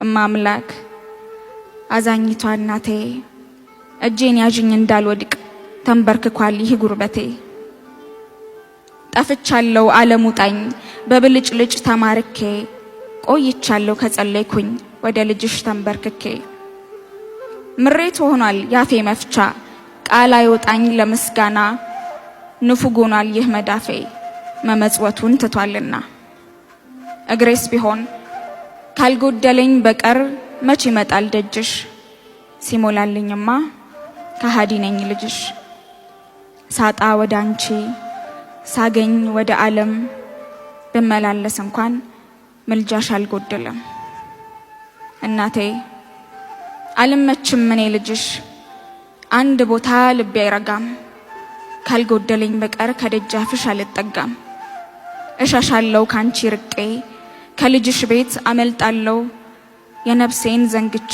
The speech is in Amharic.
እማምላክ አዛኝቷ እናቴ እጄን ያዥኝ እንዳልወድቅ ተንበርክኳል ይህ ጉርበቴ። ጠፍቻለሁ ዓለሙጣኝ በብልጭልጭ ተማርኬ ቆይቻለሁ ከጸለይኩኝ ወደ ልጅሽ ተንበርክኬ። ምሬት ሆኗል ያፌ መፍቻ ቃል አይወጣኝ ለምስጋና ንፉጎናል ይህ መዳፌ መመጽወቱን ትቷልና። እግሬስ ቢሆን ካልጎደለኝ በቀር መች ይመጣል ደጅሽ ሲሞላልኝማ ከሃዲ ነኝ ልጅሽ። ሳጣ ወደ አንቺ ሳገኝ ወደ ዓለም ብመላለስ እንኳን ምልጃሽ አልጎደለም። እናቴ አልመችም እኔ ልጅሽ አንድ ቦታ ልቤ አይረጋም። ካልጎደለኝ በቀር ከደጃፍሽ አልጠጋም። እሻሻለው ካንቺ ርቄ ከልጅሽ ቤት አመልጣለው የነፍሴን ዘንግቼ